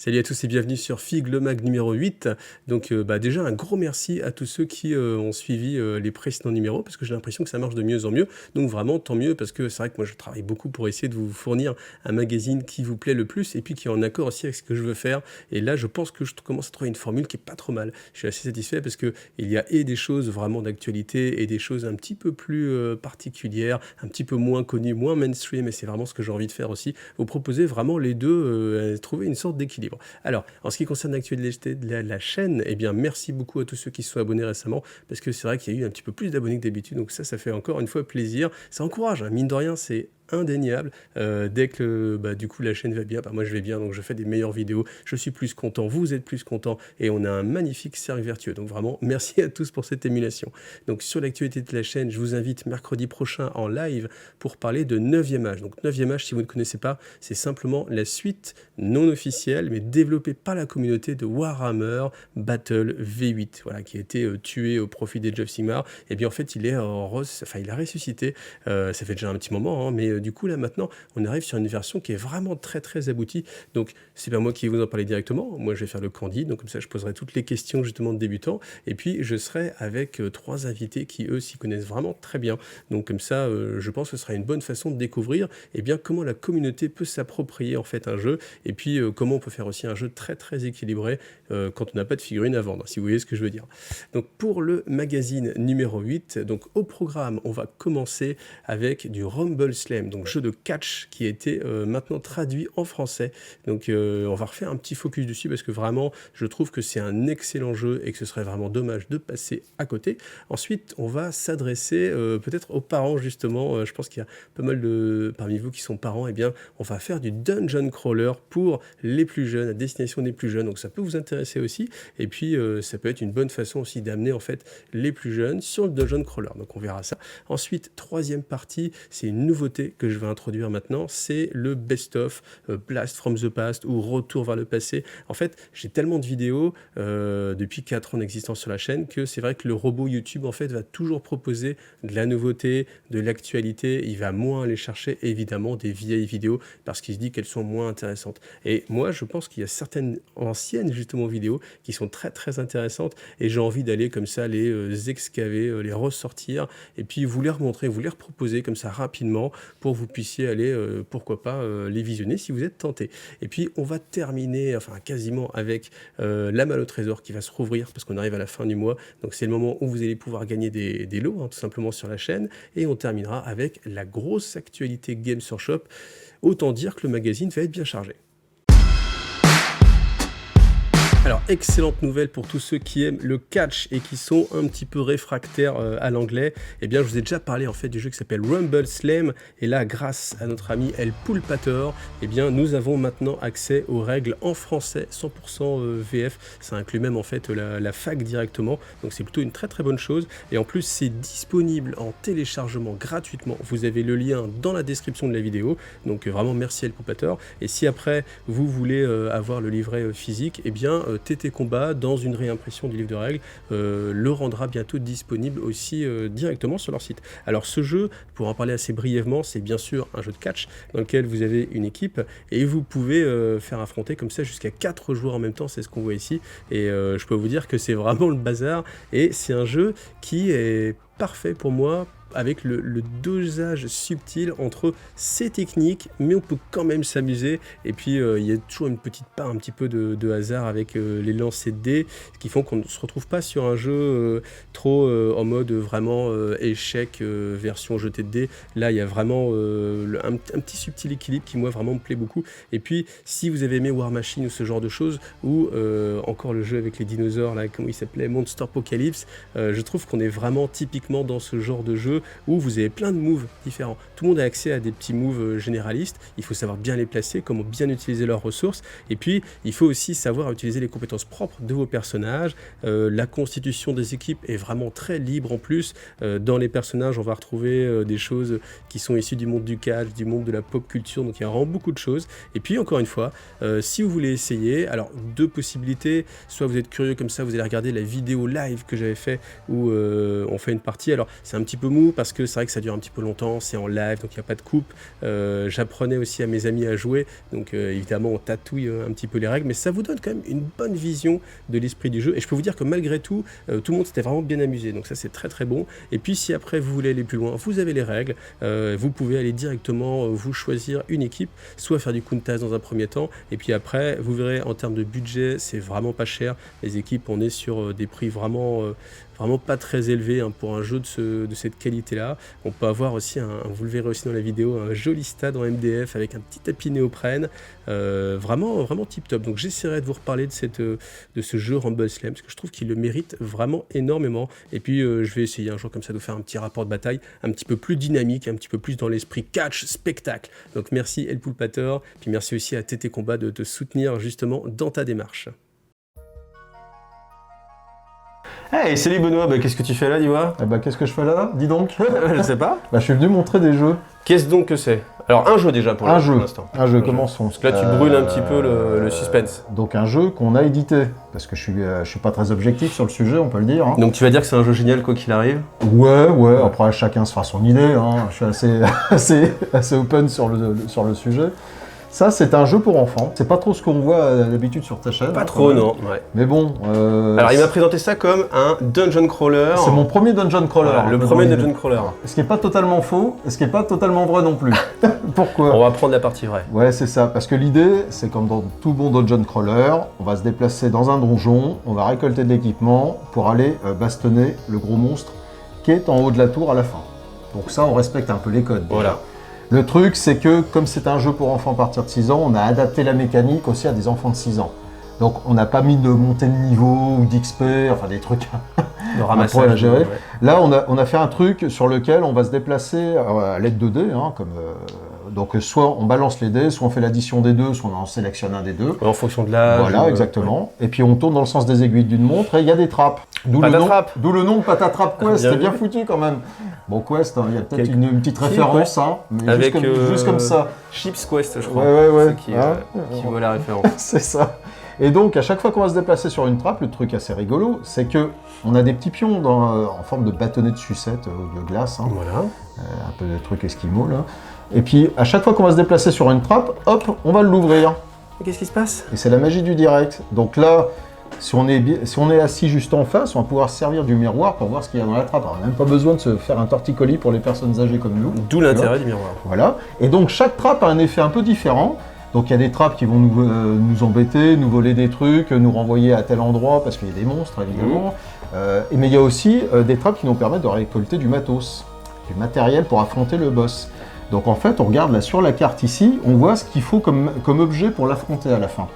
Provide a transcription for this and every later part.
Salut à tous et bienvenue sur Fig le Mag numéro 8. Donc déjà un gros merci à tous ceux qui ont suivi les précédents numéros parce que j'ai l'impression que ça marche de mieux en mieux. Donc vraiment tant mieux parce que c'est vrai que moi je travaille beaucoup pour essayer de vous fournir un magazine qui vous plaît le plus et puis qui est en accord aussi avec ce que je veux faire. Et là je pense que je commence à trouver une formule qui est pas trop mal. Je suis assez satisfait parce que il y a et des choses vraiment d'actualité et des choses un petit peu plus particulières, un petit peu moins connues, moins mainstream, et c'est vraiment ce que j'ai envie de faire aussi. Vous proposer vraiment les deux, trouver une sorte d'équilibre. Alors, en ce qui concerne l'actualité de la chaîne, eh bien, merci beaucoup à tous ceux qui se sont abonnés récemment, parce que c'est vrai qu'il y a eu un petit peu plus d'abonnés que d'habitude, donc ça fait encore une fois plaisir. Ça encourage, hein, mine de rien, c'est indéniable. Dès que du coup la chaîne va bien, moi je vais bien, donc je fais des meilleures vidéos, je suis plus content, vous êtes plus content, et on a un magnifique cercle vertueux. Donc vraiment, merci à tous pour cette émulation. Donc sur l'actualité de la chaîne, je vous invite mercredi prochain en live pour parler de 9e âge. Donc 9e âge, si vous ne connaissez pas, c'est simplement la suite non officielle, mais développée par la communauté de Warhammer Battle V8, voilà, qui a été tué au profit des Age of Sigmar. Et bien en fait, il a ressuscité, ça fait déjà un petit moment, hein, mais du coup là maintenant on arrive sur une version qui est vraiment très très aboutie. Donc c'est pas moi qui vais vous en parler directement, moi je vais faire le candide, donc comme ça je poserai toutes les questions justement de débutants, et puis je serai avec 3 invités qui eux s'y connaissent vraiment très bien. Donc comme ça je pense que ce sera une bonne façon de découvrir bien comment la communauté peut s'approprier en fait un jeu, et puis comment on peut faire aussi un jeu très très équilibré quand on n'a pas de figurines à vendre, si vous voyez ce que je veux dire. Donc pour le magazine numéro 8, donc au programme on va commencer avec du Rumble Slam, donc jeu de catch qui a été maintenant traduit en français. Donc on va refaire un petit focus dessus parce que vraiment je trouve que c'est un excellent jeu et que ce serait vraiment dommage de passer à côté. Ensuite on va s'adresser peut-être aux parents justement, je pense qu'il y a pas mal de parmi vous qui sont parents, et bien on va faire du dungeon crawler pour les plus jeunes, à destination des plus jeunes, donc ça peut vous intéresser aussi, et puis ça peut être une bonne façon aussi d'amener en fait les plus jeunes sur le dungeon crawler, donc on verra ça. Ensuite, troisième partie, c'est une nouveauté que je vais introduire maintenant, c'est le best-of, Blast from the Past ou Retour vers le passé. En fait, j'ai tellement de vidéos depuis 4 ans d'existence sur la chaîne que c'est vrai que le robot YouTube en fait va toujours proposer de la nouveauté, de l'actualité, il va moins aller chercher évidemment des vieilles vidéos parce qu'il se dit qu'elles sont moins intéressantes. Et moi, je pense qu'il y a certaines anciennes justement vidéos qui sont très très intéressantes et j'ai envie d'aller comme ça les excaver, les ressortir et puis vous les remontrer, vous les reproposer comme ça rapidement pour que vous puissiez aller, pourquoi pas, les visionner si vous êtes tenté. Et puis on va terminer, enfin quasiment avec la malle au trésor qui va se rouvrir parce qu'on arrive à la fin du mois. Donc c'est le moment où vous allez pouvoir gagner des lots, hein, tout simplement sur la chaîne. Et on terminera avec la grosse actualité Games Workshop. Autant dire que le magazine va être bien chargé. Alors, excellente nouvelle pour tous ceux qui aiment le catch et qui sont un petit peu réfractaires à l'anglais. Eh bien, je vous ai déjà parlé en fait du jeu qui s'appelle Rumble Slam. Et là, grâce à notre ami El Pulpator, eh bien, nous avons maintenant accès aux règles en français 100% VF. Ça inclut même en fait la fac directement. Donc, c'est plutôt une très très bonne chose. Et en plus, c'est disponible en téléchargement gratuitement. Vous avez le lien dans la description de la vidéo. Donc, vraiment, merci El Pulpator. Et si après, vous voulez avoir le livret physique, eh bien, TT Combat, dans une réimpression du livre de règles, le rendra bientôt disponible aussi directement sur leur site. Alors ce jeu, pour en parler assez brièvement, c'est bien sûr un jeu de catch dans lequel vous avez une équipe et vous pouvez faire affronter comme ça jusqu'à 4 joueurs en même temps, c'est ce qu'on voit ici, et je peux vous dire que c'est vraiment le bazar, et c'est un jeu qui est parfait pour moi, avec le dosage subtil entre ces techniques, mais on peut quand même s'amuser, et puis il y a toujours une petite part un petit peu de hasard avec les lancers de dés, qui font qu'on ne se retrouve pas sur un jeu trop en mode vraiment échec version jeté de dés. Là il y a vraiment un petit subtil équilibre qui moi vraiment me plaît beaucoup. Et puis si vous avez aimé War Machine ou ce genre de choses, ou encore le jeu avec les dinosaures là, comment il s'appelait, Monster Apocalypse, je trouve qu'on est vraiment typiquement dans ce genre de jeu où vous avez plein de moves différents. Tout le monde a accès à des petits moves généralistes, il faut savoir bien les placer, comment bien utiliser leurs ressources, et puis il faut aussi savoir utiliser les compétences propres de vos personnages. La constitution des équipes est vraiment très libre en plus. Dans les personnages, on va retrouver des choses qui sont issues du monde du catch, du monde de la pop culture, donc il y a vraiment beaucoup de choses. Et puis encore une fois, si vous voulez essayer, alors 2 possibilités, soit vous êtes curieux comme ça, vous allez regarder la vidéo live que j'avais fait où on fait une partie, alors c'est un petit peu mou, nous parce que c'est vrai que ça dure un petit peu longtemps, c'est en live, donc il n'y a pas de coupe. J'apprenais aussi à mes amis à jouer, donc évidemment on tatouille un petit peu les règles, mais ça vous donne quand même une bonne vision de l'esprit du jeu. Et je peux vous dire que malgré tout, tout le monde s'était vraiment bien amusé, donc ça c'est très très bon. Et puis si après vous voulez aller plus loin, vous avez les règles, vous pouvez aller directement vous choisir une équipe, soit faire du Countach dans un premier temps, et puis après vous verrez en termes de budget, c'est vraiment pas cher. Les équipes, on est sur des prix vraiment pas très élevés hein, pour un jeu de cette qualité-là. On peut avoir aussi, vous le verrez aussi dans la vidéo, un joli stade en MDF avec un petit tapis néoprène, vraiment tip top. Donc j'essaierai de vous reparler de ce jeu Rumble Slam, parce que je trouve qu'il le mérite vraiment énormément. Et puis je vais essayer un jour comme ça de faire un petit rapport de bataille un petit peu plus dynamique, un petit peu plus dans l'esprit catch, spectacle. Donc merci El Poulpator, puis merci aussi à TT Combat de te soutenir justement dans ta démarche. Hey, salut Benoît, qu'est-ce que tu fais là, dis-moi? Qu'est-ce que je fais là? Dis donc. Je sais pas. Je suis venu montrer des jeux. Qu'est-ce donc que c'est? Alors un jeu déjà pour l'instant. Un jeu, commençons. Parce que là tu brûles un petit peu le suspense. Donc un jeu qu'on a édité, parce que je suis pas très objectif sur le sujet, on peut le dire. Hein. Donc tu vas dire que c'est un jeu génial quoi qu'il arrive? Ouais, après chacun se fera son idée, hein. Je suis assez open sur le sujet. Ça, c'est un jeu pour enfants. C'est pas trop ce qu'on voit d'habitude sur ta chaîne. Pas trop, non. Ouais. Mais bon. Alors, il m'a présenté ça comme un dungeon crawler. C'est mon premier dungeon crawler. Voilà, le premier dungeon crawler. Ce qui est pas totalement faux, et ce qui est pas totalement vrai non plus. Pourquoi? On va prendre la partie vraie. Ouais, c'est ça. Parce que l'idée, c'est comme dans tout bon dungeon crawler, on va se déplacer dans un donjon, on va récolter de l'équipement pour aller bastonner le gros monstre qui est en haut de la tour à la fin. Donc ça, on respecte un peu les codes. Voilà. Le truc, c'est que comme c'est un jeu pour enfants à partir de 6 ans, on a adapté la mécanique aussi à des enfants de 6 ans. Donc on n'a pas mis de montée de niveau ou d'XP, enfin des trucs de ramassage à gérer. Ouais. Là, on a fait un truc sur lequel on va se déplacer à l'aide de dés, hein, donc soit on balance les dés, soit on fait l'addition des deux, soit on en sélectionne un des deux. En fonction de l'âge. Voilà, exactement. Ouais. Et puis on tourne dans le sens des aiguilles d'une montre et il y a des trappes. D'où le nom Patatrap Quest, c'était bien foutu quand même. Bon, Quest, il y a peut-être une petite référence, hein, mais avec juste comme ça. Chips Quest, je crois. Ouais. Qui voit la référence. C'est ça. Et donc, à chaque fois qu'on va se déplacer sur une trappe, le truc assez rigolo, c'est que on a des petits pions en forme de bâtonnets de sucette de glace. Hein. Voilà. Un peu de truc esquimau, là. Et puis, à chaque fois qu'on va se déplacer sur une trappe, hop, on va l'ouvrir. Et qu'est-ce qui se passe? Et c'est la magie du direct. Donc là, si on est assis juste en face, on va pouvoir se servir du miroir pour voir ce qu'il y a dans la trappe. Alors, on n'a même pas besoin de se faire un torticolis pour les personnes âgées comme nous. D'où l'intérêt du miroir. Voilà. Et donc, chaque trappe a un effet un peu différent. Donc il y a des trappes qui vont nous embêter, nous voler des trucs, nous renvoyer à tel endroit parce qu'il y a des monstres évidemment. Mais il y a aussi des trappes qui nous permettent de récolter du matos, du matériel pour affronter le boss. Donc en fait on regarde là sur la carte ici, on voit ce qu'il faut comme objet pour l'affronter à la fin.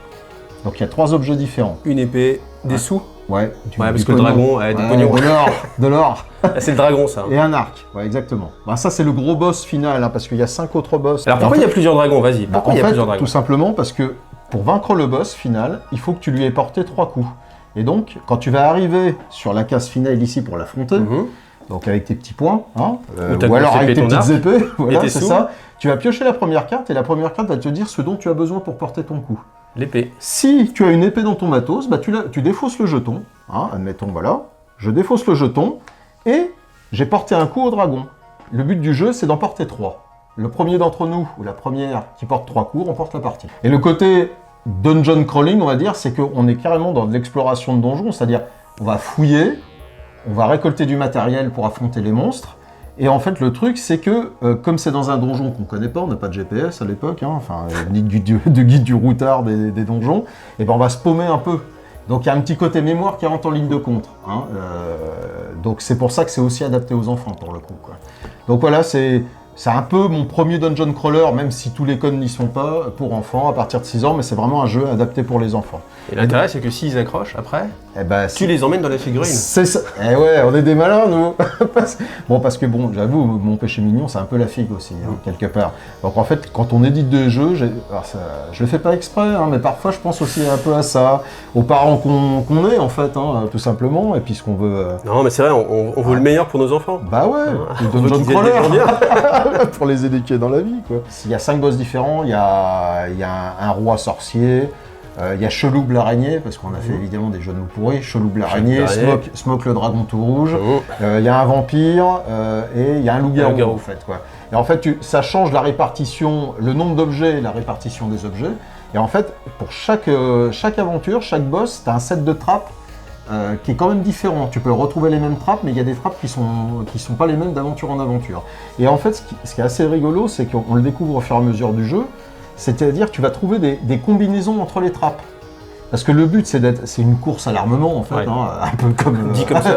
Donc il y a 3 objets différents. Une épée, des sous. Ouais, parce que le dragon a des pognons. De l'or. C'est le dragon, ça. Et un arc, ouais, exactement. Ça, c'est le gros boss final, hein, parce qu'il y a 5 autres boss. Alors pourquoi il y a plusieurs dragons? Vas-y, pourquoi il y a plusieurs dragons? Tout simplement parce que pour vaincre le boss final, il faut que tu lui aies porté 3 coups. Et donc, quand tu vas arriver sur la case finale ici pour l'affronter, donc avec tes petits points, hein, ou alors avec tes petites épées, voilà, c'est ça, tu vas piocher la première carte et la première carte va te dire ce dont tu as besoin pour porter ton coup. L'épée. Si tu as une épée dans ton matos, tu défausses le jeton, hein, admettons, voilà, je défausse le jeton, et j'ai porté un coup au dragon. Le but du jeu, c'est d'en porter 3. Le premier d'entre nous, ou la première qui porte 3 coups, remporte la partie. Et le côté dungeon crawling, on va dire, c'est qu'on est carrément dans de l'exploration de donjons, c'est-à-dire on va fouiller, on va récolter du matériel pour affronter les monstres, et en fait, le truc, c'est que, comme c'est dans un donjon qu'on connaît pas, on n'a pas de GPS à l'époque, hein, ni de guide du routard des donjons, et ben on va se paumer un peu. Donc il y a un petit côté mémoire qui rentre en ligne de compte. Hein, donc c'est pour ça que c'est aussi adapté aux enfants, pour le coup. Quoi. Donc voilà, c'est un peu mon premier dungeon crawler, même si tous les codes n'y sont pas, pour enfants, à partir de 6 ans, mais c'est vraiment un jeu adapté pour les enfants. Et l'intérêt, c'est que s'ils accrochent, après, tu les emmènes dans la figurine. C'est ça. Eh ouais, on est des malins, nous. Parce que j'avoue, mon péché mignon, c'est un peu la figue aussi, hein, quelque part. Donc en fait, quand on édite des jeux, je le fais pas exprès, hein, mais parfois je pense aussi un peu à ça, aux parents qu'on est, en fait, hein, tout simplement, et puis ce qu'on veut... Non, mais c'est vrai, on veut le meilleur pour nos enfants. Bah ouais, le dungeon crawler. Pour les éduquer dans la vie, quoi. Il y a 5 boss différents, il y a un roi sorcier, Il y a Cheloup l'araignée, parce qu'on a fait évidemment des jeux de mots pourris. Cheloup l'araignée, Smoke le dragon tout rouge. Il y a un vampire et il y a un loup-garou en fait, quoi. Et en fait, ça change la répartition, le nombre d'objets et la répartition des objets. Et en fait, pour chaque aventure, chaque boss, tu as un set de trappes qui est quand même différent. Tu peux retrouver les mêmes trappes, mais il y a des trappes qui sont pas les mêmes d'aventure en aventure. Et en fait, ce qui est assez rigolo, c'est qu'on le découvre au fur et à mesure du jeu, c'est-à-dire que tu vas trouver des combinaisons entre les trappes. Parce que le but, c'est une course à l'armement, en fait, un peu comme... Dit comme ça.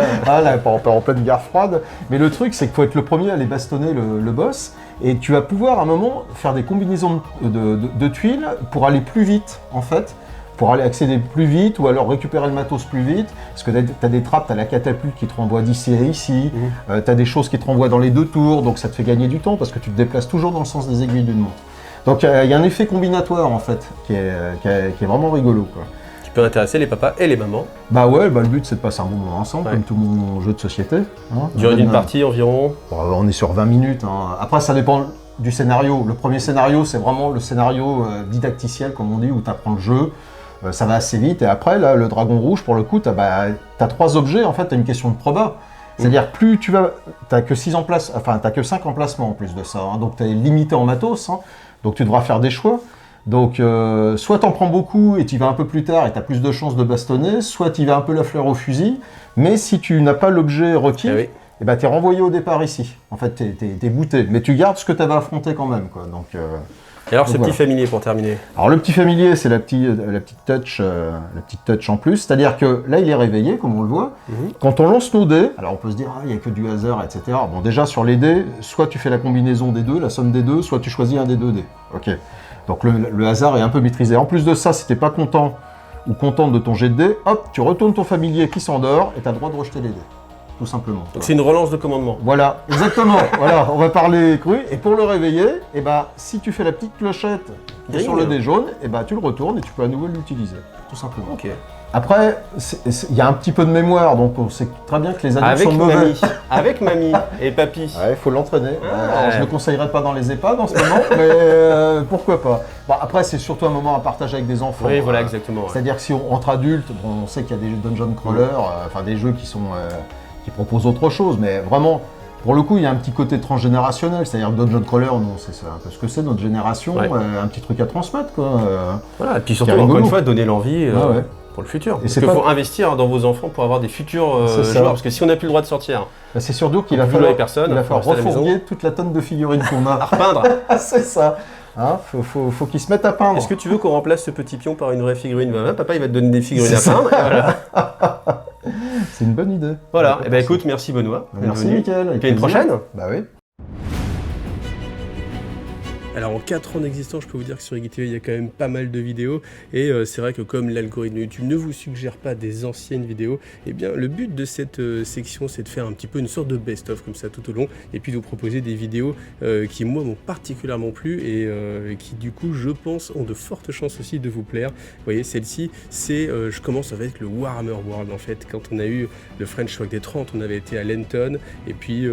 En pleine guerre froide. Mais le truc, c'est qu'il faut être le premier à aller bastonner le boss, et tu vas pouvoir, à un moment, faire des combinaisons de tuiles pour aller plus vite, en fait, pour aller accéder plus vite, ou alors récupérer le matos plus vite, parce que tu as des trappes, tu as la catapulte qui te renvoie d'ici à ici, tu as des choses qui te renvoient dans les 2 tours, donc ça te fait gagner du temps, parce que tu te déplaces toujours dans le sens des aiguilles d'une montre. Donc il y a un effet combinatoire, en fait, qui est vraiment rigolo, quoi. Peut intéresser les papas et les mamans. Bah ouais, le but c'est de passer un bon moment ensemble, comme tout mon jeu de société. Durée d'une partie environ on est sur 20 minutes. Après ça dépend du scénario. Le premier scénario c'est vraiment le scénario didacticiel comme on dit, où tu apprends le jeu. Ça va assez vite. Et après là, le dragon rouge pour le coup, tu as 3 objets, en fait tu as une question de proba. C'est-à-dire plus tu vas... T'as que 5 emplacements en plus de ça. Donc tu es limité en matos. Donc tu devras faire des choix. Donc, soit t'en prends beaucoup et tu vas un peu plus tard et tu as plus de chances de bastonner, soit tu vas un peu la fleur au fusil, mais si tu n'as pas l'objet requis, tu es renvoyé au départ ici. En fait, tu es bouté, mais tu gardes ce que tu avais affronté quand même, quoi. Donc, et alors, ce petit familier pour terminer. Alors, le petit familier, c'est la petite touch en plus, c'est-à-dire que là, il est réveillé, comme on le voit. Quand on lance nos dés, alors on peut se dire, il n'y a que du hasard, etc. Bon, déjà, sur les dés, soit tu fais la combinaison des deux, la somme des deux, soit tu choisis un des 2 dés. Ok. Donc le hasard est un peu maîtrisé. En plus de ça, si t'es pas content ou contente de ton jet de dés, hop, tu retournes ton familier qui s'endort et tu as le droit de rejeter les dés. Tout simplement. Donc c'est une relance de commandement. Voilà, exactement. Voilà, on va parler cru. Et pour le réveiller, si tu fais la petite clochette sur le dé jaune, tu le retournes et tu peux à nouveau l'utiliser. Tout simplement. Ok. Après, il y a un petit peu de mémoire, donc on sait très bien que les adultes sont mauvais. Avec mamie et papy. Ouais, il faut l'entraîner. Alors, je ne le conseillerais pas dans les EHPAD en ce moment, mais pourquoi pas. Bon, après, c'est surtout un moment à partager avec des enfants. Oui, voilà, exactement. C'est-à-dire que si entre adultes, on sait qu'il y a des dungeon crawlers, des jeux qui proposent autre chose, mais vraiment, pour le coup, il y a un petit côté transgénérationnel. C'est-à-dire que dungeon crawler, c'est un peu ce que c'est, notre génération, un petit truc à transmettre, quoi. Voilà, et puis surtout, encore une fois, donner l'envie. Pour le futur. Parce qu'il faut investir dans vos enfants pour avoir des futurs joueurs. Parce que si on n'a plus le droit de sortir, c'est surtout qu'il va falloir refourguer toute la tonne de figurines qu'on a. À repeindre. C'est ça. Faut qu'ils se mettent à peindre. Est-ce que tu veux qu'on remplace ce petit pion par une vraie figurine? Papa, il va te donner des figurines à peindre. Voilà. C'est une bonne idée. Voilà. Et écoute, merci Benoît. Merci Mickaël. Et une prochaine. Bah oui. Alors en 4 ans d'existence, je peux vous dire que sur IGTV, il y a quand même pas mal de vidéos et c'est vrai que comme l'algorithme de YouTube ne vous suggère pas des anciennes vidéos, eh bien le but de cette section, c'est de faire un petit peu une sorte de best-of comme ça tout au long et puis de vous proposer des vidéos qui moi m'ont particulièrement plu et qui du coup je pense ont de fortes chances aussi de vous plaire. Vous voyez, celle-ci, c'est, je commence avec le Warhammer World en fait. Quand on a eu le French Shock des 30, on avait été à Lenton et puis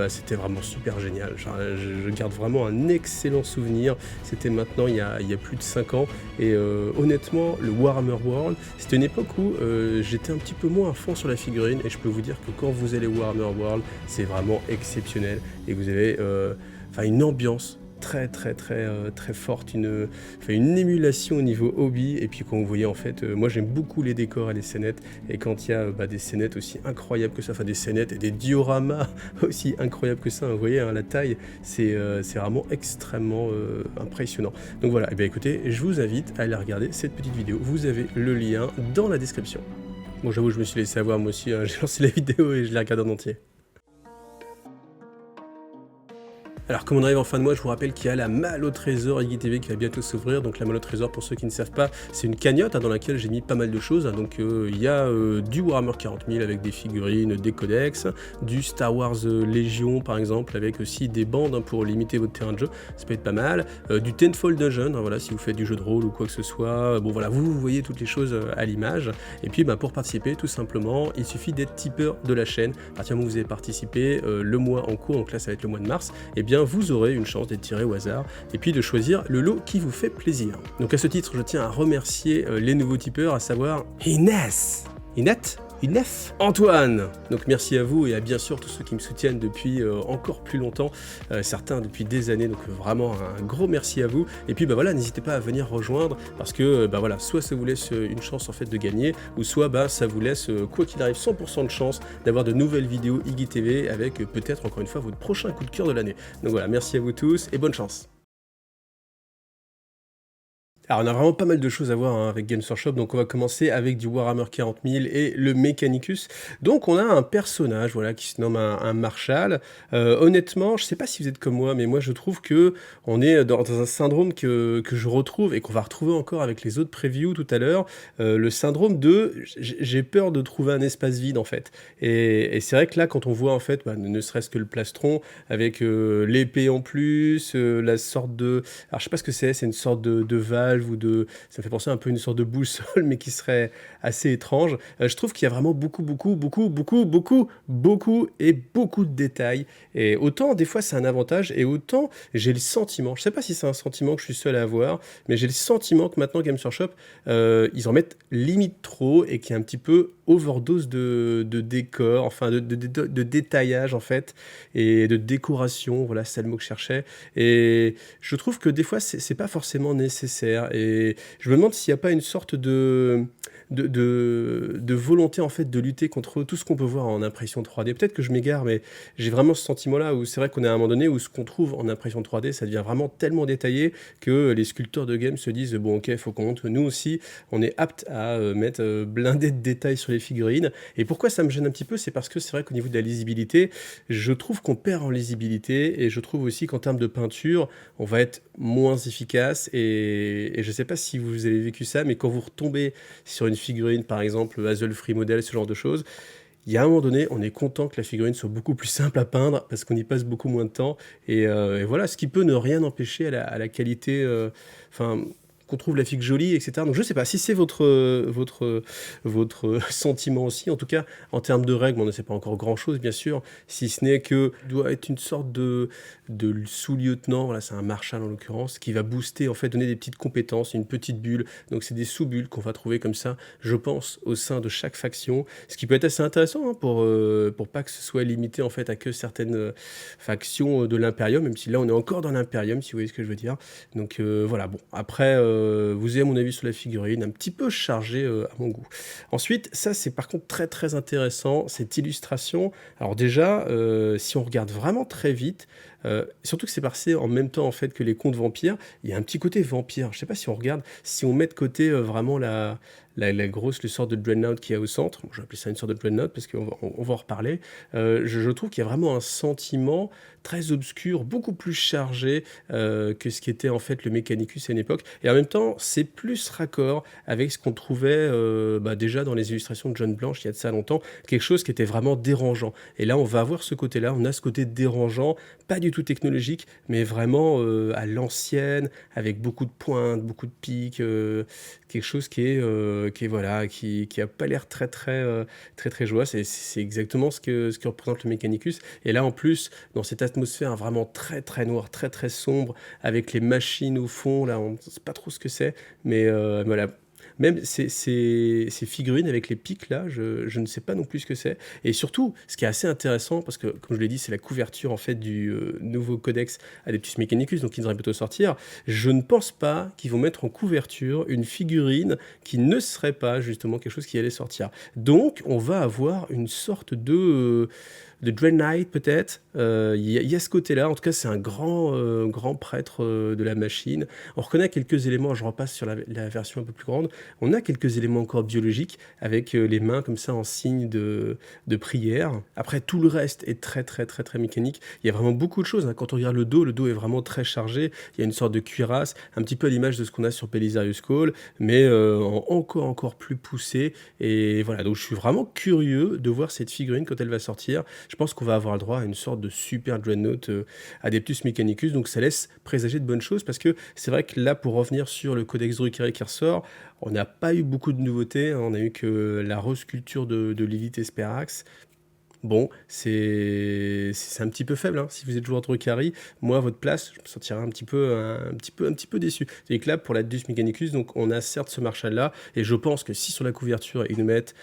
c'était vraiment super génial. Je garde vraiment un excellent souvenir. C'était maintenant il y a plus de 5 ans et honnêtement le Warhammer World, c'était une époque où j'étais un petit peu moins à fond sur la figurine et je peux vous dire que quand vous allez Warhammer World, c'est vraiment exceptionnel et vous avez une ambiance très forte, une émulation au niveau hobby et puis quand vous voyez en fait, moi j'aime beaucoup les décors et les scénettes et quand il y a des scénettes aussi incroyables que ça, des scénettes et des dioramas aussi incroyables que ça, vous voyez la taille, c'est vraiment extrêmement impressionnant. Donc voilà, et écoutez, je vous invite à aller regarder cette petite vidéo, vous avez le lien dans la description. Bon j'avoue, je me suis laissé avoir moi aussi, j'ai lancé la vidéo et je l'ai regardée en entier. Alors comme on arrive en fin de mois, je vous rappelle qu'il y a la Malle au Trésor IGTV qui va bientôt s'ouvrir. Donc la Malle au Trésor, pour ceux qui ne savent pas, c'est une cagnotte dans laquelle j'ai mis pas mal de choses. Donc il y a du Warhammer 40 000 avec des figurines, des codex, du Star Wars Légion par exemple, avec aussi des bandes pour limiter votre terrain de jeu, ça peut être pas mal. Du Tenfold Dungeon, voilà, si vous faites du jeu de rôle ou quoi que ce soit. Bon voilà, vous voyez toutes les choses à l'image. Et puis pour participer, tout simplement, il suffit d'être tipeur de la chaîne. À partir du moment où vous avez participé le mois en cours, donc là ça va être le mois de mars, et bien bien vous aurez une chance d'être tiré au hasard et puis de choisir le lot qui vous fait plaisir. Donc à ce titre, je tiens à remercier les nouveaux tipeurs, à savoir Inès, Antoine. Donc merci à vous et à bien sûr tous ceux qui me soutiennent depuis encore plus longtemps, certains depuis des années, donc vraiment un gros merci à vous. Et puis bah voilà, n'hésitez pas à venir rejoindre parce que bah voilà, soit ça vous laisse une chance en fait de gagner, ou soit bah ça vous laisse quoi qu'il arrive 100% de chance d'avoir de nouvelles vidéos Iggy TV avec peut-être encore une fois votre prochain coup de cœur de l'année. Donc voilà, merci à vous tous et bonne chance. Alors on a vraiment pas mal de choses à voir avec Games Workshop, donc on va commencer avec du Warhammer 40 000 et le Mechanicus. Donc on a un personnage voilà, qui se nomme un Marshal. Honnêtement, je sais pas si vous êtes comme moi, mais moi je trouve que on est dans un syndrome que je retrouve et qu'on va retrouver encore avec les autres previews tout à l'heure, le syndrome de j'ai peur de trouver un espace vide en fait. Et c'est vrai que là quand on voit en fait, bah, ne serait-ce que le plastron avec l'épée en plus, la sorte de... Alors je sais pas ce que c'est une sorte de valve ou de... Ça me fait penser un peu à une sorte de boussole, mais qui serait assez étrange. Je trouve qu'il y a vraiment beaucoup de détails. Et autant, des fois, c'est un avantage, et autant, j'ai le sentiment, je sais pas si c'est un sentiment que je suis seul à avoir, mais j'ai le sentiment que maintenant, Games Workshop, ils en mettent limite trop, et qu'il y a un petit peu overdose de décor, enfin de détaillage en fait, et de décoration, voilà, c'est le mot que je cherchais. Et je trouve que des fois, c'est pas forcément nécessaire. Et je me demande s'il n'y a pas une sorte de volonté en fait de lutter contre tout ce qu'on peut voir en impression 3D. Peut-être que je m'égare, mais j'ai vraiment ce sentiment-là où c'est vrai qu'on est à un moment donné où ce qu'on trouve en impression 3D, ça devient vraiment tellement détaillé que les sculpteurs de games se disent bon ok, faut qu'on monte. Nous aussi, on est apte à mettre blindé de détails sur les figurines. Et pourquoi ça me gêne un petit peu, c'est parce que c'est vrai qu'au niveau de la lisibilité, je trouve qu'on perd en lisibilité et je trouve aussi qu'en termes de peinture, on va être moins efficace. Et je sais pas si vous avez vécu ça, mais quand vous retombez sur une figurine, par exemple, Hazel Free Model, ce genre de choses, il y a un moment donné, on est content que la figurine soit beaucoup plus simple à peindre parce qu'on y passe beaucoup moins de temps. Et voilà, ce qui peut ne rien empêcher à la qualité, enfin, qu'on trouve la figue jolie, etc. Donc je sais pas si c'est votre sentiment aussi. En tout cas, en termes de règles, on ne sait pas encore grand-chose, bien sûr, si ce n'est que doit être une sorte de sous-lieutenant, voilà, c'est un marshal en l'occurrence, qui va booster, en fait, donner des petites compétences, une petite bulle. Donc c'est des sous-bulles qu'on va trouver comme ça, je pense, au sein de chaque faction, ce qui peut être assez intéressant hein, pour pas que ce soit limité en fait à que certaines factions de l'Imperium, même si là on est encore dans l'Imperium, si vous voyez ce que je veux dire. Donc voilà, bon, après, vous avez mon avis sur la figurine, un petit peu chargé à mon goût. Ensuite, ça c'est par contre très très intéressant, cette illustration. Alors déjà, si on regarde vraiment très vite, surtout que c'est passé en même temps en fait que les contes vampires, il y a un petit côté vampire. Je sais pas si on regarde, si on met de côté vraiment la grosse, le sort de Dreadnought qu'il y a au centre, bon, je vais appeler ça une sorte de Dreadnought parce qu'on va, on va en reparler, je trouve qu'il y a vraiment un sentiment très obscur, beaucoup plus chargé que ce qui était en fait le Mechanicus à une époque, et en même temps c'est plus raccord avec ce qu'on trouvait déjà dans les illustrations de John Blanche il y a de ça longtemps, quelque chose qui était vraiment dérangeant, et là on va avoir ce côté-là, on a ce côté dérangeant, pas du tout technologique, mais vraiment à l'ancienne, avec beaucoup de pointes, beaucoup de pics, quelque chose qui est voilà, qui a pas l'air très joyeux. C'est exactement ce que représente le Mechanicus. Et là, en plus, dans cette atmosphère vraiment très noire, très sombre, avec les machines au fond, là, on ne sait pas trop ce que c'est, mais voilà. Même ces figurines avec les pics là, je ne sais pas non plus ce que c'est. Et surtout, ce qui est assez intéressant, parce que comme je l'ai dit, c'est la couverture en fait du nouveau codex Adeptus Mechanicus, donc qui devrait bientôt sortir. Je ne pense pas qu'ils vont mettre en couverture une figurine qui ne serait pas justement quelque chose qui allait sortir. Donc, on va avoir une sorte de Dread Knight peut-être. Il y a ce côté-là. En tout cas, c'est un grand prêtre de la machine. On reconnaît quelques éléments. Je repasse sur la version un peu plus grande. On a quelques éléments encore biologiques avec les mains comme ça en signe de prière. Après, tout le reste est très mécanique. Il y a vraiment beaucoup de choses. Hein. Quand on regarde le dos est vraiment très chargé. Il y a une sorte de cuirasse, un petit peu à l'image de ce qu'on a sur Belisarius Call, mais encore plus poussé. Et voilà, donc je suis vraiment curieux de voir cette figurine quand elle va sortir. Je pense qu'on va avoir le droit à une sorte de super Dreadnought Adeptus Mechanicus, donc ça laisse présager de bonnes choses, parce que c'est vrai que là, pour revenir sur le Codex Drukhari qui ressort, on n'a pas eu beaucoup de nouveautés, hein. On a eu que la resculpture de Lilith Esperax, bon, c'est un petit peu faible, hein. Si vous êtes joueur de Drukhari, moi, à votre place, je me sentirais un petit peu déçu. C'est que là, pour la Deus Mechanicus, donc on a certes ce Marshall-là, et je pense que si sur la couverture, ils nous mettent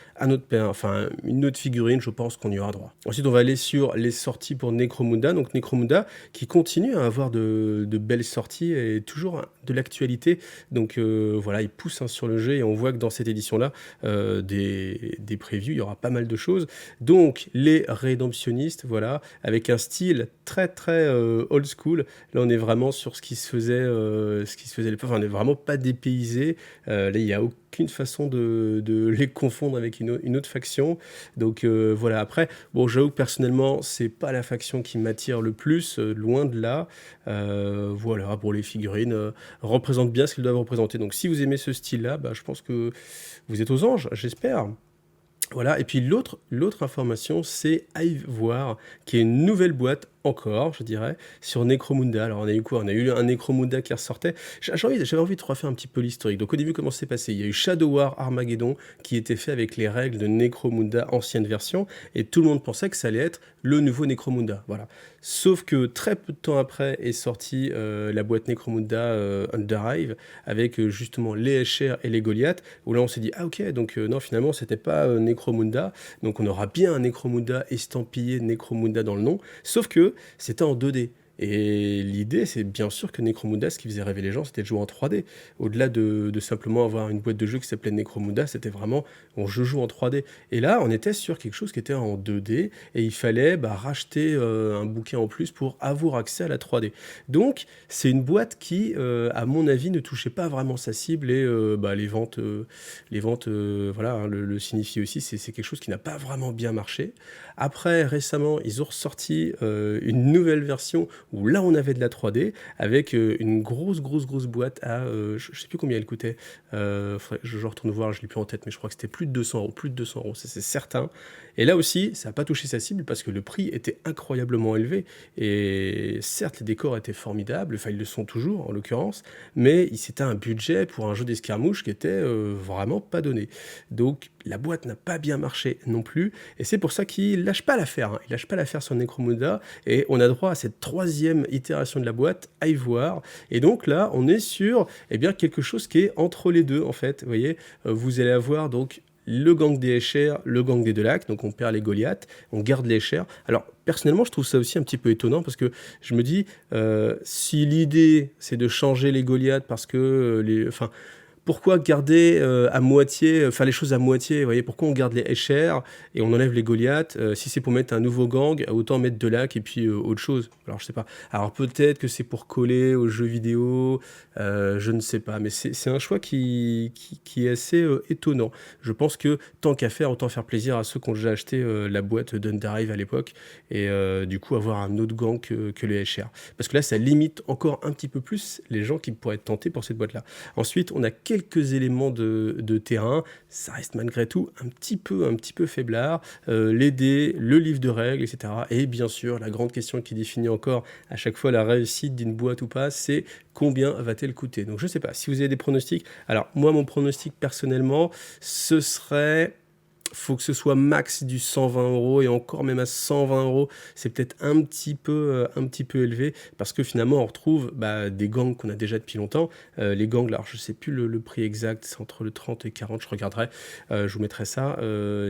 enfin, une autre figurine, je pense qu'on y aura droit. Ensuite, on va aller sur les sorties pour Necromunda. Donc Necromunda qui continue à avoir de belles sorties et toujours de l'actualité. Donc voilà, il pousse hein, sur le jeu et on voit que dans cette édition-là, des previews, il y aura pas mal de choses. Donc les rédemptionnistes, voilà, avec un style très très old school. Là, on est vraiment sur ce qui se faisait à l'époque. Enfin, on n'est vraiment pas dépaysé. Là, il n'y a aucune façon de les confondre avec une autre faction. Donc voilà, après, bon, j'avoue que personnellement, c'est pas la faction qui m'attire le plus, loin de là. Voilà, pour les figurines, représentent bien ce qu'ils doivent représenter. Donc si vous aimez ce style-là, bah, je pense que vous êtes aux anges, j'espère. Voilà, et puis l'autre information, c'est Ivoire, qui est une nouvelle boîte encore, je dirais, sur Necromunda. Alors on a eu quoi? On a eu un Necromunda qui ressortait. J'avais envie de refaire un petit peu l'historique. Donc au début, comment c'est passé? Il y a eu Shadow War Armageddon qui était fait avec les règles de Necromunda ancienne version, et tout le monde pensait que ça allait être le nouveau Necromunda. Voilà. Sauf que très peu de temps après est sortie la boîte Necromunda Underhive, avec justement les Escher et les Goliaths, où là on s'est dit, ah ok, donc non, finalement c'était pas Necromunda, donc on aura bien un Necromunda estampillé Necromunda dans le nom, sauf que c'était en 2D. Et l'idée, c'est bien sûr que Necromunda, ce qui faisait rêver les gens, c'était de jouer en 3D. Au-delà de simplement avoir une boîte de jeu qui s'appelait Necromunda, c'était vraiment, je joue en 3D. Et là, on était sur quelque chose qui était en 2D, et il fallait racheter un bouquin en plus pour avoir accès à la 3D. Donc, c'est une boîte qui, à mon avis, ne touchait pas vraiment sa cible, et les ventes voilà, hein, le signifie aussi, c'est quelque chose qui n'a pas vraiment bien marché. Après, récemment, ils ont ressorti une nouvelle version où là, on avait de la 3D avec une grosse boîte à... je sais plus combien elle coûtait. Je retourne voir, je l'ai plus en tête, mais je crois que c'était plus de 200 euros. Plus de 200 euros, ça c'est certain. Et là aussi, ça n'a pas touché sa cible parce que le prix était incroyablement élevé. Et certes, les décors étaient formidables, enfin ils le sont toujours en l'occurrence, mais c'était un budget pour un jeu d'escarmouche qui était vraiment pas donné. Donc la boîte n'a pas bien marché non plus, et c'est pour ça qu'il lâche pas l'affaire. Hein. Il lâche pas l'affaire sur Necromunda, et on a droit à cette troisième itération de la boîte, Ivoire. Et donc là, on est sur quelque chose qui est entre les deux en fait. Vous voyez, vous allez avoir donc le gang des Escher, le gang des Delac, donc on perd les Goliaths, on garde les Escher. Alors, personnellement, je trouve ça aussi un petit peu étonnant, parce que je me dis, si l'idée, c'est de changer les Goliaths, parce que pourquoi garder à moitié, faire les choses à moitié, vous voyez, pourquoi on garde les Escher et on enlève les Goliaths, si c'est pour mettre un nouveau gang, autant mettre Delac et puis autre chose. Alors je sais pas. Alors peut-être que c'est pour coller aux jeux vidéo, je ne sais pas, mais c'est un choix qui est assez étonnant. Je pense que tant qu'à faire, autant faire plaisir à ceux qui ont déjà acheté la boîte d'Underive à l'époque, et du coup avoir un autre gang que les Escher. Parce que là, ça limite encore un petit peu plus les gens qui pourraient être tentés pour cette boîte-là. Ensuite, on a quelques éléments de terrain, ça reste malgré tout un petit peu faiblard, les dés, le livre de règles, etc. Et bien sûr, la grande question qui définit encore à chaque fois la réussite d'une boîte ou pas, c'est combien va-t-elle coûter? Donc je sais pas, si vous avez des pronostics, alors moi mon pronostic personnellement, ce serait... faut que ce soit max du 120 euros, et encore même à 120 euros, c'est peut-être un petit peu élevé, parce que finalement on retrouve des gangs qu'on a déjà depuis longtemps. Les gangs, alors je sais plus le prix exact, c'est entre le 30 et 40, je regarderai, je vous mettrai ça.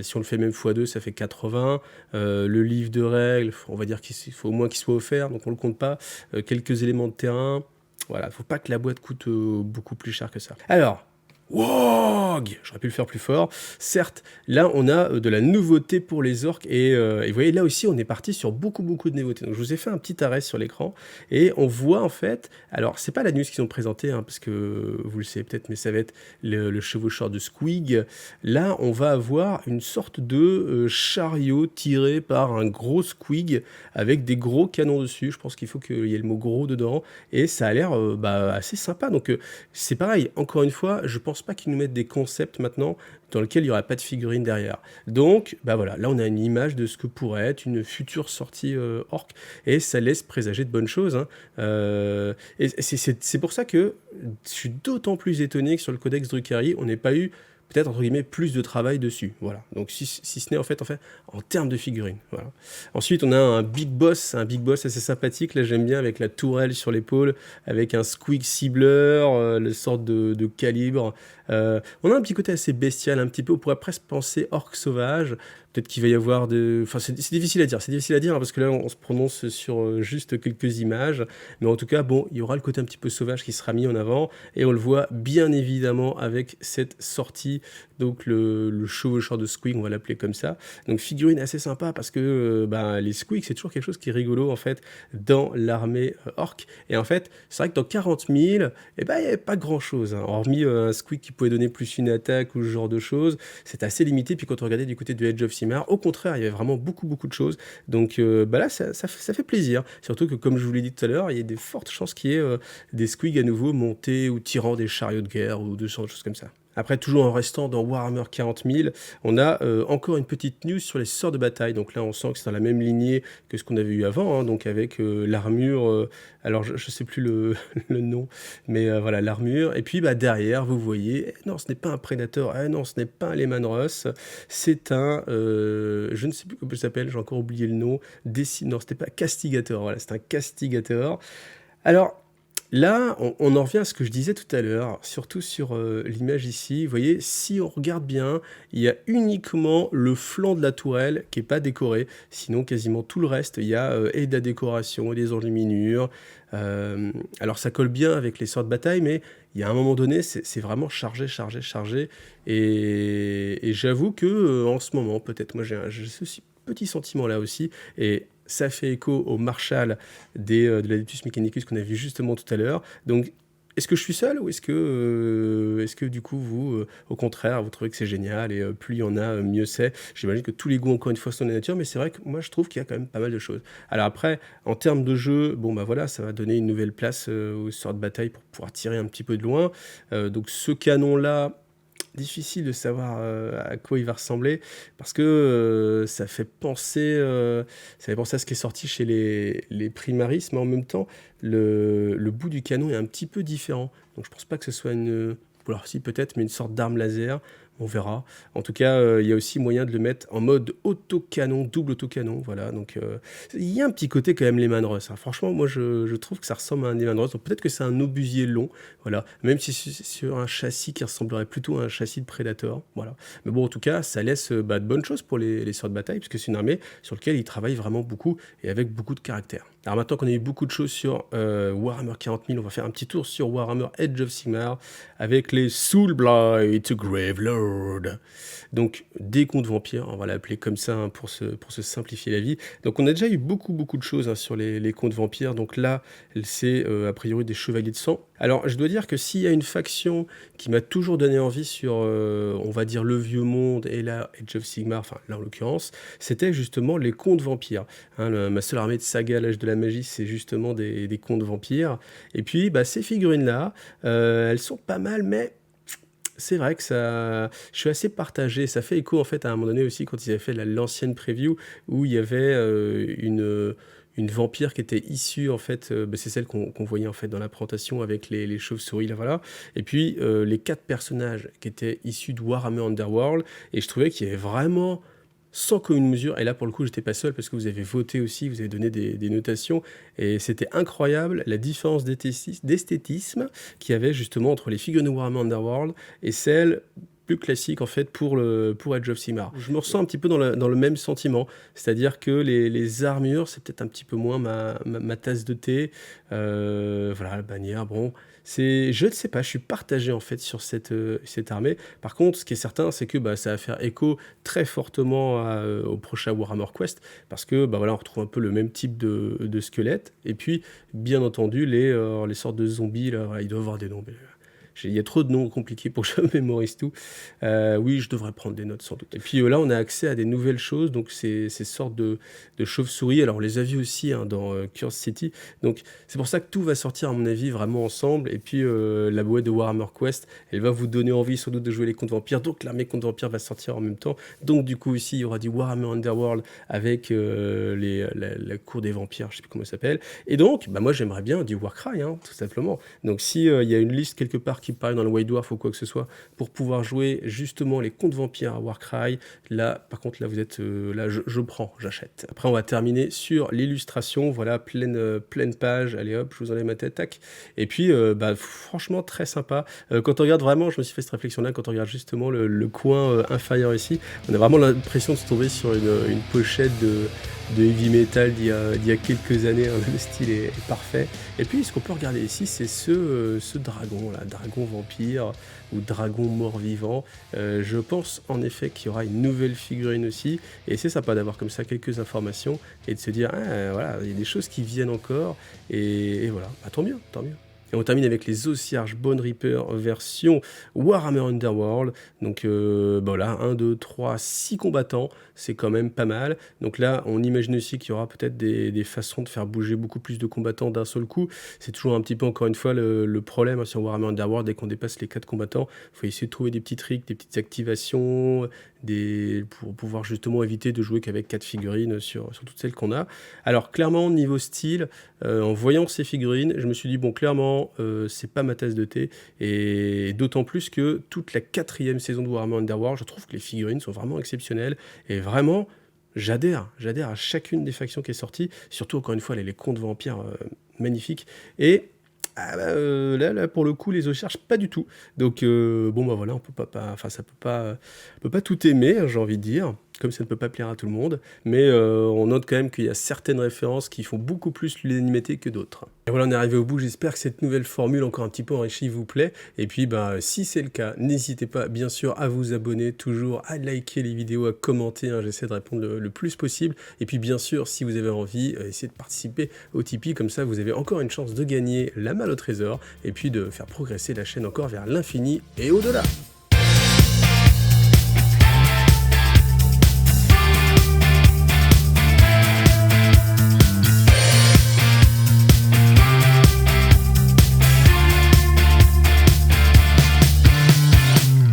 Si on le fait même x2, ça fait 80. Le livre de règles, on va dire qu'il faut au moins qu'il soit offert, donc on le compte pas. Quelques éléments de terrain, voilà, faut pas que la boîte coûte beaucoup plus cher que ça. Alors, WOG, j'aurais pu le faire plus fort. Certes, là, on a de la nouveauté pour les orques, et vous voyez, là aussi, on est parti sur beaucoup de nouveautés. Donc, je vous ai fait un petit arrêt sur l'écran, et on voit, en fait, alors, c'est pas la news qu'ils ont présentée, hein, parce que vous le savez peut-être, mais ça va être le chevaucheur de Squig. Là, on va avoir une sorte de chariot tiré par un gros Squig, avec des gros canons dessus. Je pense qu'il faut qu'il y ait le mot gros dedans, et ça a l'air assez sympa. Donc, c'est pareil, encore une fois, je pense pas qu'ils nous mettent des concepts maintenant dans lesquels il n'y aura pas de figurine derrière. Donc, voilà, là on a une image de ce que pourrait être une future sortie orc, et ça laisse présager de bonnes choses. Hein. Et c'est pour ça que je suis d'autant plus étonné que sur le Codex Drukhari, on n'ait pas eu peut-être entre guillemets plus de travail dessus. Voilà. Donc si ce n'est en fait en termes de figurines. Voilà. Ensuite, on a un Big Boss assez sympathique. Là, j'aime bien avec la tourelle sur l'épaule, avec un Squeak Cibbler, le sorte de calibre. On a un petit côté assez bestial, un petit peu. On pourrait presque penser orc sauvage. Peut-être qu'il va y avoir de... Enfin, c'est difficile à dire. C'est difficile à dire hein, parce que là, on se prononce sur juste quelques images. Mais en tout cas, bon, il y aura le côté un petit peu sauvage qui sera mis en avant. Et on le voit bien évidemment avec cette sortie. Donc, le chevaucheur de Squeak, on va l'appeler comme ça. Donc, figurine assez sympa parce que les Squeak, c'est toujours quelque chose qui est rigolo, en fait, dans l'armée orc. Et en fait, c'est vrai que dans 40 000, il n'y avait pas grand-chose. Hein. Hormis un Squeak qui pouvait donner plus une attaque ou ce genre de choses. C'est assez limité. Puis quand on regardait du côté de Edge of Sigmar, au contraire, il y avait vraiment beaucoup de choses. Donc là, ça fait plaisir. Surtout que, comme je vous l'ai dit tout à l'heure, il y a des fortes chances qu'il y ait des Squig à nouveau montés ou tirant des chariots de guerre ou de choses comme ça. Après, toujours en restant dans Warhammer 40 000, on a encore une petite news sur les sorts de bataille. Donc là, on sent que c'est dans la même lignée que ce qu'on avait eu avant, hein, donc avec l'armure. Alors, je ne sais plus le nom, mais voilà, l'armure. Et puis, derrière, vous voyez, non, ce n'est pas un Predator, non, ce n'est pas un Lehman Russ, c'est un, je ne sais plus comment il s'appelle, j'ai encore oublié le nom, non, c'était pas Castigator, voilà, c'est un Castigator. Alors, là, on en revient à ce que je disais tout à l'heure, surtout sur l'image ici. Vous voyez, si on regarde bien, il y a uniquement le flanc de la tourelle qui n'est pas décoré. Sinon, quasiment tout le reste, il y a et de la décoration, et des enluminures. Alors, ça colle bien avec les sorts de bataille, mais il y a un moment donné, c'est vraiment chargé. Et j'avoue que en ce moment, peut-être, moi j'ai ce petit sentiment là aussi. Et ça fait écho au Marshall de l'Adeptus Mechanicus qu'on a vu justement tout à l'heure. Donc, est-ce que je suis seul ou est-ce que du coup, vous, au contraire, vous trouvez que c'est génial et plus il y en a, mieux c'est. J'imagine que tous les goûts, encore une fois, sont de la nature, mais c'est vrai que moi, je trouve qu'il y a quand même pas mal de choses. Alors après, en termes de jeu, bon, voilà, ça va donner une nouvelle place aux sorts de bataille pour pouvoir tirer un petit peu de loin. Donc, ce canon-là, difficile de savoir à quoi il va ressembler parce que ça fait penser à ce qui est sorti chez les Primaris, mais en même temps le bout du canon est un petit peu différent, donc je pense pas que ce soit alors si peut-être, mais une sorte d'arme laser. On verra. En tout cas, il y a aussi moyen de le mettre en mode autocanon, double autocanon. Voilà. Donc, il y a un petit côté quand même Lehman Russ. Hein. Franchement, moi, je trouve que ça ressemble à un Lehman Russ. Donc, peut-être que c'est un obusier long. Voilà. Même si c'est sur un châssis qui ressemblerait plutôt à un châssis de Predator. Voilà. Mais bon, en tout cas, ça laisse de bonnes choses pour les sorts de bataille, puisque c'est une armée sur laquelle ils travaillent vraiment beaucoup et avec beaucoup de caractère. Alors maintenant qu'on a eu beaucoup de choses sur Warhammer 40 000, on va faire un petit tour sur Warhammer Edge of Sigmar avec les Soulblight Gravelord. Donc des contes vampires, on va l'appeler comme ça hein, pour se simplifier la vie. Donc on a déjà eu beaucoup de choses hein, sur les contes vampires. Donc là, c'est a priori des chevaliers de sang. Alors je dois dire que s'il y a une faction qui m'a toujours donné envie sur, on va dire, le vieux monde et là, Age of Sigmar, enfin là en l'occurrence, c'était justement les contes vampires. Hein, ma seule armée de saga à l'âge de la magie, c'est justement des contes vampires. Et puis ces figurines-là, elles sont pas mal, mais c'est vrai que je suis assez partagé. Ça fait écho en fait à un moment donné aussi quand ils avaient fait l'ancienne preview où il y avait une vampire qui était issue en fait, c'est celle qu'on voyait en fait dans la présentation avec les chauves-souris là voilà. Et puis les 4 personnages qui étaient issus de Warhammer Underworld et je trouvais qu'il y avait vraiment sans commune mesure, et là pour le coup j'étais pas seul parce que vous avez voté aussi, vous avez donné des notations, et c'était incroyable la différence d'esthétisme qu'il y avait justement entre les figurines de Warhammer Underworld et celles plus classiques en fait pour Age of Sigmar. Je me ressens un petit peu dans le même sentiment, c'est-à-dire que les armures c'est peut-être un petit peu moins ma tasse de thé, voilà la bannière, bon... je ne sais pas, je suis partagé en fait sur cette armée. Par contre, ce qui est certain, c'est que ça va faire écho très fortement au prochain Warhammer Quest, parce que voilà, on retrouve un peu le même type de squelette. Et puis, bien entendu, les sortes de zombies, là, voilà, ils doivent avoir des noms. Il y a trop de noms compliqués pour que je mémorise tout. Oui, je devrais prendre des notes sans doute. Et puis là, on a accès à des nouvelles choses, donc ces sortes de chauves-souris. Alors, on les a vus aussi hein, dans Curse City. Donc, c'est pour ça que tout va sortir, à mon avis, vraiment ensemble. Et puis, la boîte de Warhammer Quest, elle va vous donner envie sans doute de jouer les contes vampires. Donc, l'armée contes vampires va sortir en même temps. Donc, du coup, ici, il y aura du Warhammer Underworld avec la cour des vampires, je ne sais plus comment ça s'appelle. Et donc, moi, j'aimerais bien du Warcry, hein, tout simplement. Donc, s'il y a une liste quelque part qui paraît dans le White Dwarf ou quoi que ce soit, pour pouvoir jouer justement les contes vampires à Warcry, là, par contre, là, vous êtes, là, je prends, j'achète. Après, on va terminer sur l'illustration, voilà, pleine page, allez hop, je vous enlève ma tête, tac. Et puis, franchement, très sympa. Quand on regarde vraiment, je me suis fait cette réflexion-là, quand on regarde justement le coin inférieur ici, on a vraiment l'impression de se trouver sur une pochette de heavy metal d'il y a quelques années, hein. Le style est parfait. Et puis ce qu'on peut regarder ici, c'est ce dragon là, dragon vampire ou dragon mort-vivant. Je pense en effet qu'il y aura une nouvelle figurine aussi, et c'est sympa d'avoir comme ça quelques informations et de se dire voilà, il y a des choses qui viennent encore, et voilà, tant mieux, tant mieux. Et on termine avec les Ossiarch Bone Reaper version Warhammer Underworld. Donc voilà, 1, 2, 3, 6 combattants, c'est quand même pas mal. Donc là, on imagine aussi qu'il y aura peut-être des façons de faire bouger beaucoup plus de combattants d'un seul coup. C'est toujours un petit peu, encore une fois, le problème sur Warhammer Underworld. Dès qu'on dépasse les 4 combattants, il faut essayer de trouver des petits tricks, des petites activations, pour pouvoir justement éviter de jouer qu'avec 4 figurines sur toutes celles qu'on a. Alors clairement, niveau style, en voyant ces figurines, je me suis dit, bon, clairement, c'est pas ma tasse de thé, et d'autant plus que toute la 4e saison de Warhammer Underworld, je trouve que les figurines sont vraiment exceptionnelles, et vraiment, j'adhère à chacune des factions qui est sortie, surtout encore une fois les contes vampires magnifiques, et là pour le coup les Ossiarch pas du tout, donc bon bah voilà, on peut ça peut pas tout aimer, hein, j'ai envie de dire, comme ça ne peut pas plaire à tout le monde, mais on note quand même qu'il y a certaines références qui font beaucoup plus l'unanimité que d'autres. Et voilà, on est arrivé au bout, j'espère que cette nouvelle formule encore un petit peu enrichie vous plaît, et puis si c'est le cas, n'hésitez pas bien sûr à vous abonner, toujours à liker les vidéos, à commenter, hein, j'essaie de répondre le plus possible, et puis bien sûr, si vous avez envie, essayez de participer au Tipeee, comme ça vous avez encore une chance de gagner la malle au trésor, et puis de faire progresser la chaîne encore vers l'infini et au-delà.